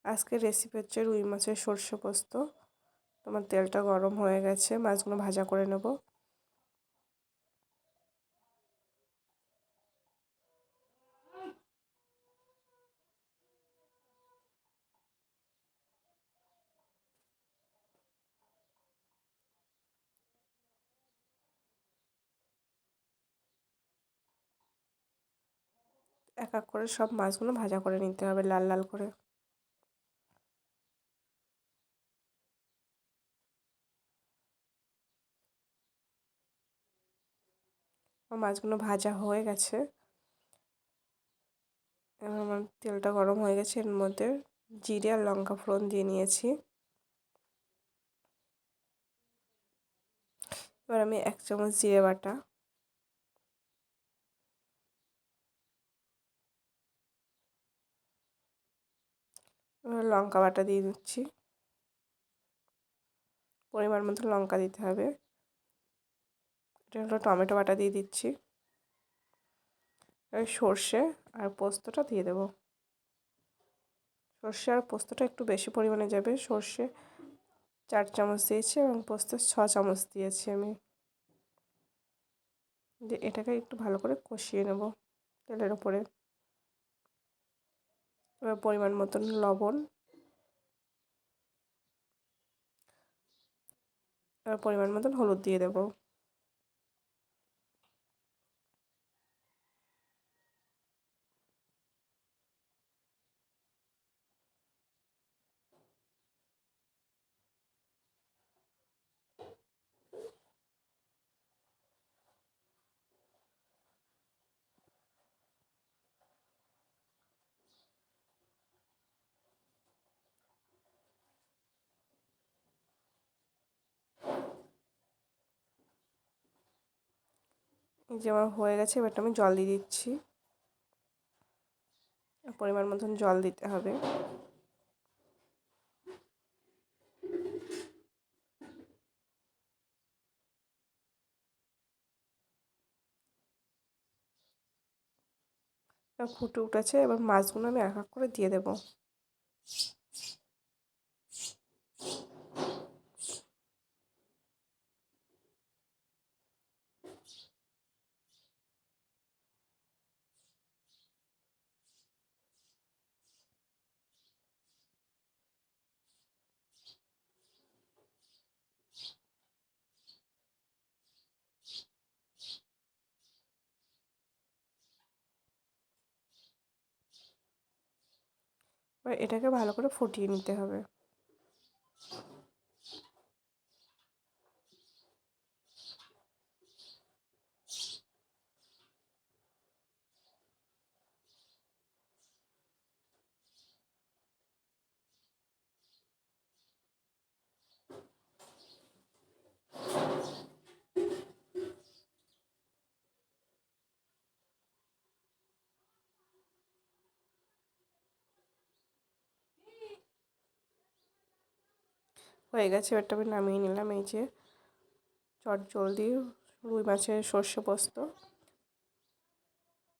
আজকের রেসিপি হচ্ছে রুই মাছের সর্ষে পোস্ত। তোমার তেলটা গরম হয়ে গেছে, মাছগুলো ভাজা করে নেব। এক এক করে সব মাছগুলো ভাজা করে নিতে হবে লাল লাল করে। মাছগুলো ভাজা হয়ে গেছে। এবার আমার তেলটা গরম হয়ে গেছে, এর মধ্যে জিরে আর লঙ্কা ফোড়ন দিয়ে নিয়েছি। এবার আমি 1 চামচ জিরে বাটা, এবার লঙ্কা বাটা দিয়ে দিচ্ছি। পরিমাণ মতো লঙ্কা দিতে হবে। এটা হলো টমেটো বাটা দিয়ে দিচ্ছি। এবার সর্ষে আর পোস্তটা দিয়ে দেবো। সর্ষে আর পোস্তটা একটু বেশি পরিমাণে যাবে। সর্ষে 4 চামচ দিয়েছি এবং পোস্ত 6 চামচ দিয়েছি আমি। দিয়ে এটাকে একটু ভালো করে কষিয়ে নেব তেলের উপরে। এবার পরিমাণ মতন লবণ, এবার পরিমাণ মতন হলুদ দিয়ে দেবো। এই যে আমার হয়ে গেছে, এবারটা আমি জল দিয়ে দিচ্ছি। পরিমাণ মতন জল দিতে হবে। এবার ফুটে উঠেছে, এবার মাছগুলো আমি এক এক করে দিয়ে দেবো। এবার এটাকে ভালো করে ফুটিয়ে নিতে হবে। হয়ে গেছে, এবারটা আমি নামিয়ে নিলাম। এই যে চটজলদি রুই মাছের সর্ষে পোস্ত।